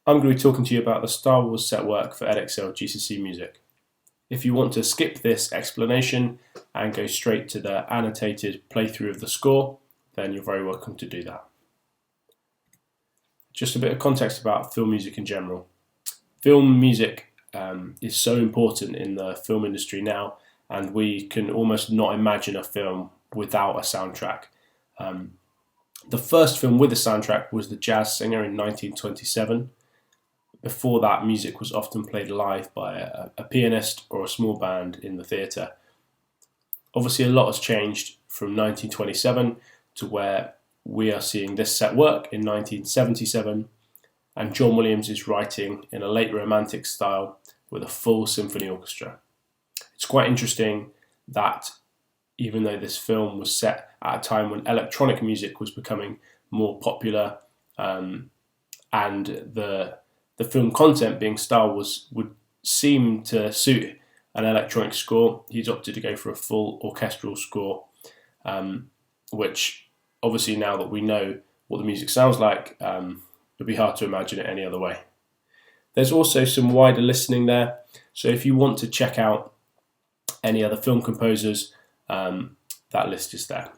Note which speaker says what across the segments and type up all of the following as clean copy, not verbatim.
Speaker 1: I'm going to be talking to you about the Star Wars set work for Edexcel GCSE music. If you want to skip this explanation and go straight to the annotated playthrough of the score, then you're very welcome to do that. Just a bit of context about film music in general. Film music is so important in the film industry now, and we can almost not imagine a film without a soundtrack. The first film with a soundtrack was The Jazz Singer in 1927. Before that, music was often played live by a pianist or a small band in the theatre. Obviously, a lot has changed from 1927 to where we are seeing this set work in 1977, and John Williams is writing in a late romantic style with a full symphony orchestra. It's quite interesting that even though this film was set at a time when electronic music was becoming more popular, and the film content being Star Wars would seem to suit an electronic score, he's opted to go for a full orchestral score, which obviously now that we know what the music sounds like, it'd be hard to imagine it any other way. There's also some wider listening there, so if you want to check out any other film composers, that list is there.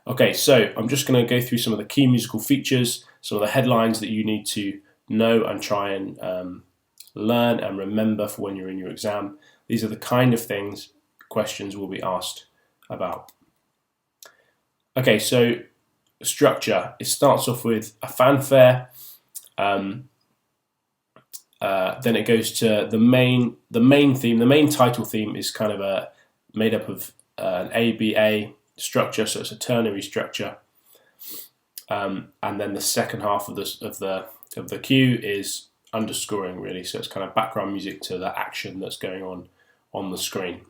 Speaker 1: Okay, so I'm just going to go through some of the key musical features, some of the headlines that you need to know and try and learn and remember for when you're in your exam. These are the kind of things questions will be asked about. Okay, so structure. It starts off with a fanfare, then it goes to the main theme. The main title theme is kind of made up of an ABA structure, so it's a ternary structure, and then the second half of the cue is underscoring, really, so it's kind of background music to the action that's going on the screen.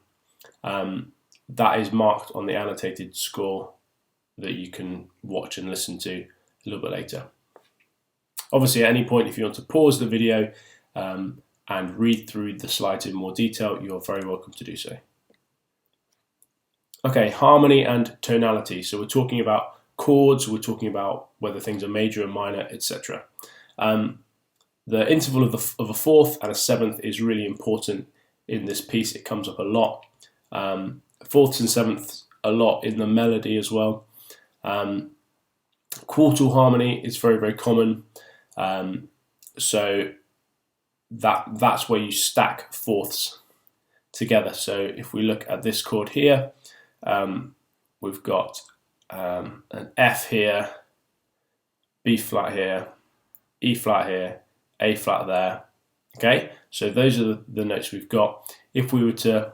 Speaker 1: That is marked on the annotated score that you can watch and listen to a little bit later. Obviously, at any point, if you want to pause the video and read through the slides in more detail, you're very welcome to do so. Okay, harmony and tonality. So we're talking about chords, we're talking about whether things are major and minor, etc. The interval of a fourth and a seventh is really important in this piece. It comes up a lot. Fourths and sevenths a lot in the melody as well. Quartal harmony is very, very common. So that's where you stack fourths together. So if we look at this chord here, we've got an F here, B flat here, E flat here, A flat there. Okay, so those are the notes we've got. If we were to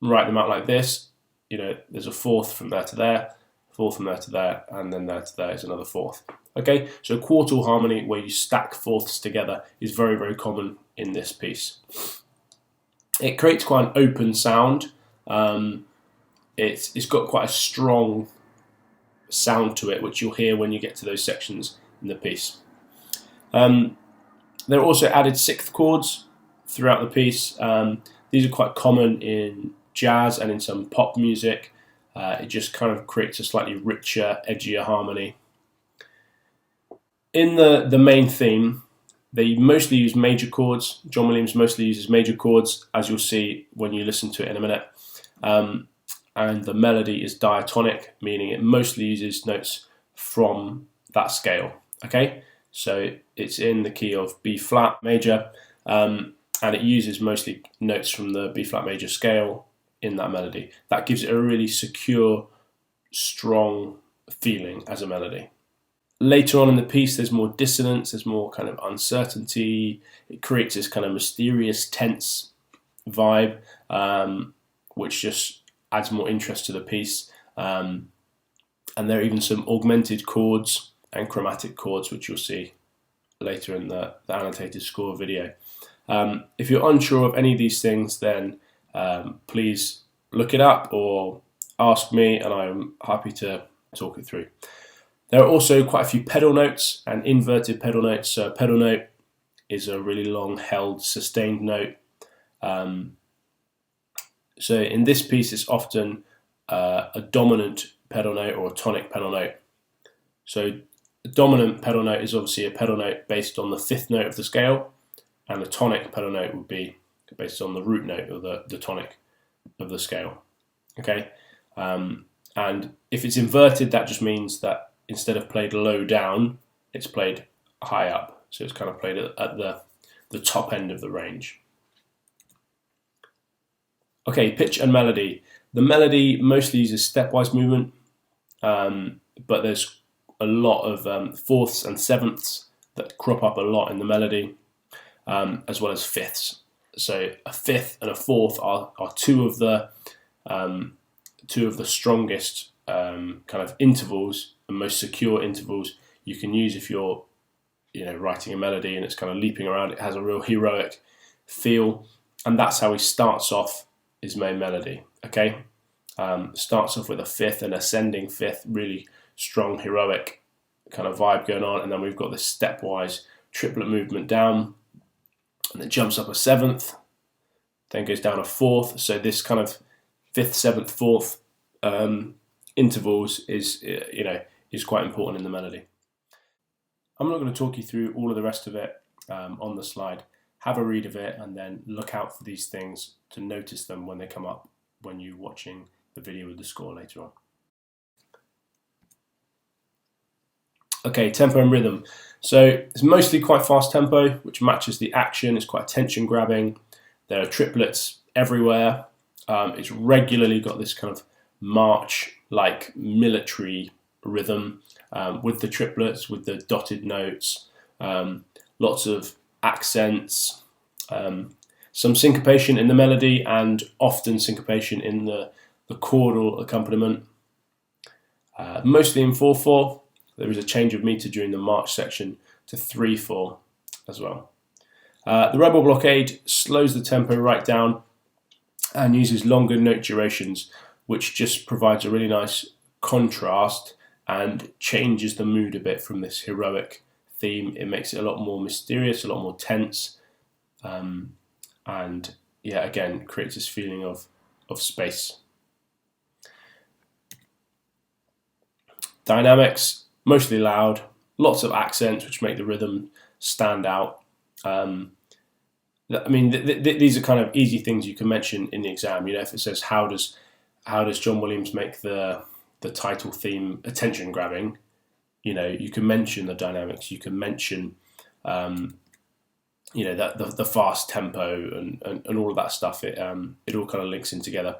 Speaker 1: write them out like this, there's a fourth from there to there, fourth from there to there, and then there to there is another fourth. Okay, so quartal harmony, where you stack fourths together, is very, very common in this piece. It creates quite an open sound. It's got quite a strong sound to it, which you'll hear when you get to those sections in the piece. There are also added sixth chords throughout the piece. These are quite common in jazz and in some pop music. It just kind of creates a slightly richer, edgier harmony. In the main theme, they mostly use major chords. John Williams mostly uses major chords, as you'll see when you listen to it in a minute. And the melody is diatonic, meaning it mostly uses notes from that scale. Okay, so it's in the key of B flat major, and it uses mostly notes from the B flat major scale in that melody. That gives it a really secure, strong feeling as a melody. Later on in the piece, there's more dissonance, there's more kind of uncertainty. It creates this kind of mysterious, tense vibe, which just adds more interest to the piece. And there are even some augmented chords and chromatic chords, which you'll see later in the annotated score video. If you're unsure of any of these things, then please look it up or ask me, and I'm happy to talk it through. There are also quite a few pedal notes and inverted pedal notes. So a pedal note is a really long held sustained note. So in this piece, it's often a dominant pedal note or a tonic pedal note. So A dominant pedal note is obviously a pedal note based on the fifth note of the scale, and a tonic pedal note would be based on the root note or the tonic of the scale. Okay, and if it's inverted, that just means that instead of played low down, it's played high up. So it's kind of played at the top end of the range. Okay, pitch and melody. The melody mostly uses stepwise movement, but there's a lot of fourths and sevenths that crop up a lot in the melody, as well as fifths. So a fifth and a fourth are two of the strongest kind of intervals and most secure intervals you can use if you're writing a melody and it's kind of leaping around. It has a real heroic feel, and that's how he starts off his main melody. Okay, starts off with a fifth, an ascending fifth, really strong heroic kind of vibe going on, and then we've got this stepwise triplet movement down, and it jumps up a seventh, then goes down a fourth. So this kind of fifth, seventh, fourth intervals is quite important in the melody. I'm not going to talk you through all of the rest of it on the slide. Have a read of it and then look out for these things to notice them when they come up when you're watching the video with the score later on. Okay, tempo and rhythm. So it's mostly quite fast tempo, which matches the action. It's quite attention grabbing. There are triplets everywhere. It's regularly got this kind of march-like military rhythm with the triplets, with the dotted notes, lots of accents, some syncopation in the melody, and often syncopation in the chordal accompaniment. Mostly in 4/4. There is a change of meter during the march section to 3/4 as well. The rebel blockade slows the tempo right down and uses longer note durations, which just provides a really nice contrast and changes the mood a bit from this heroic theme. It makes it a lot more mysterious, a lot more tense, and yeah, again, creates this feeling of space. Dynamics, mostly loud, lots of accents which make the rhythm stand out. I mean, these are kind of easy things you can mention in the exam. If it says how does John Williams make the title theme attention grabbing, you can mention the dynamics. You can mention that the fast tempo and all of that stuff. It all kind of links in together.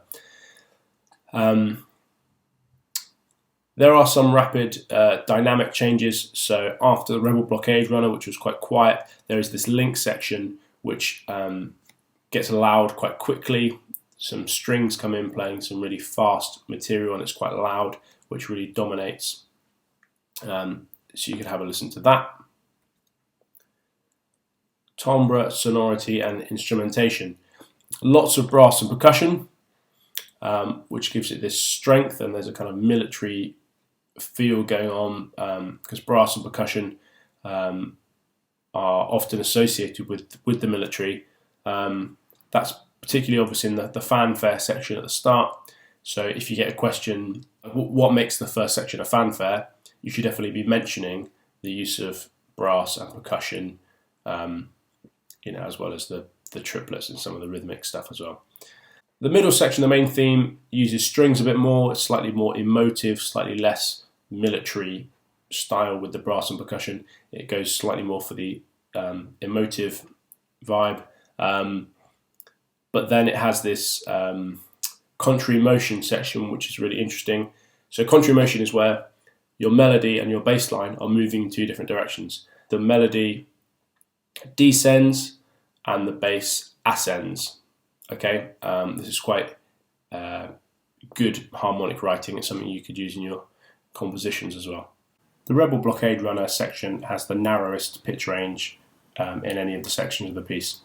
Speaker 1: There are some rapid dynamic changes. So after the rebel blockade runner, which was quite quiet, there is this link section which gets loud quite quickly. Some strings come in playing some really fast material, and it's quite loud, which really dominates. So you can have a listen to that. Timbre, sonority, and instrumentation. Lots of brass and percussion, which gives it this strength, and there's a kind of military feel going on, because brass and percussion are often associated with the military. That's particularly obvious in the fanfare section at the start. So if you get a question, what makes the first section a fanfare, you should definitely be mentioning the use of brass and percussion, as well as the triplets and some of the rhythmic stuff as well. The middle section, the main theme, uses strings a bit more. It's slightly more emotive, slightly less military style with the brass and percussion. It goes slightly more for the emotive vibe. But then it has this contrary motion section, which is really interesting. So contrary motion is where your melody and your bass line are moving in two different directions. The melody descends and the bass ascends. Okay, this is quite good harmonic writing. It's something you could use in your compositions as well. The rebel blockade runner section has the narrowest pitch range in any of the sections of the piece.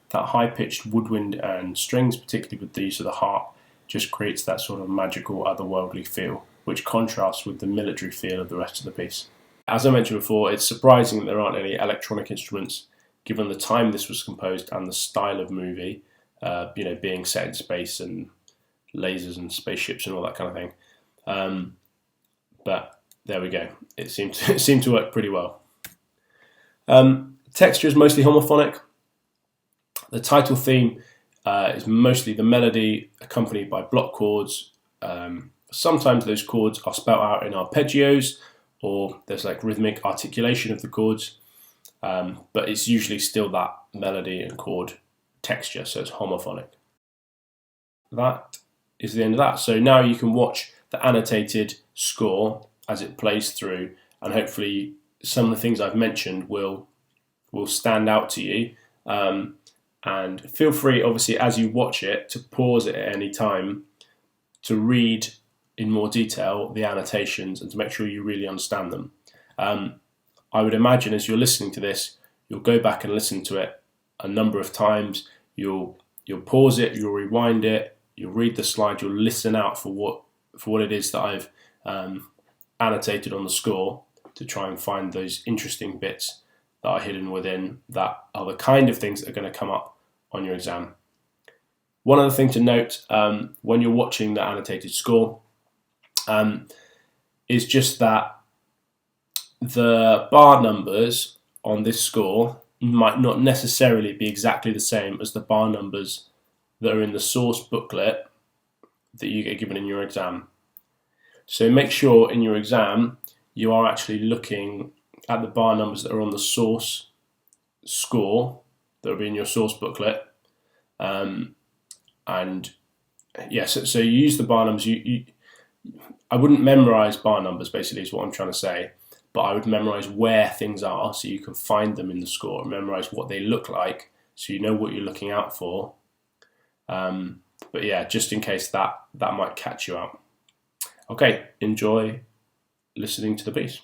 Speaker 1: That high-pitched woodwind and strings, particularly with the use of the harp, just creates that sort of magical, otherworldly feel, which contrasts with the military feel of the rest of the piece. As I mentioned before, it's surprising that there aren't any electronic instruments, given the time this was composed and the style of movie, being set in space and lasers and spaceships and all that kind of thing. But there we go. It seemed to work pretty well. Texture is mostly homophonic. The title theme is mostly the melody accompanied by block chords. Sometimes those chords are spelt out in arpeggios, or there's like rhythmic articulation of the chords, but it's usually still that melody and chord texture, so it's homophonic. That is the end of that. So now you can watch the annotated score as it plays through, and hopefully some of the things I've mentioned will stand out to you. And feel free, obviously, as you watch it, to pause it at any time to read in more detail the annotations and to make sure you really understand them. I would imagine as you're listening to this, you'll go back and listen to it a number of times. You'll pause it, you'll rewind it, you'll read the slide, you'll listen out for what it is that I've annotated on the score to try and find those interesting bits that are hidden within, that are the kind of things that are going to come up on your exam. One other thing to note when you're watching the annotated score is just that the bar numbers on this score might not necessarily be exactly the same as the bar numbers that are in the source booklet that you get given in your exam. So make sure in your exam you are actually looking at the bar numbers that are on the source score that will be in your source booklet, and yes, so you use the bar numbers. I wouldn't memorize bar numbers, basically, is what I'm trying to say, but I would memorize where things are so you can find them in the score, and memorize what they look like so you know what you're looking out for. But yeah, just in case that might catch you out. Okay, enjoy listening to the piece.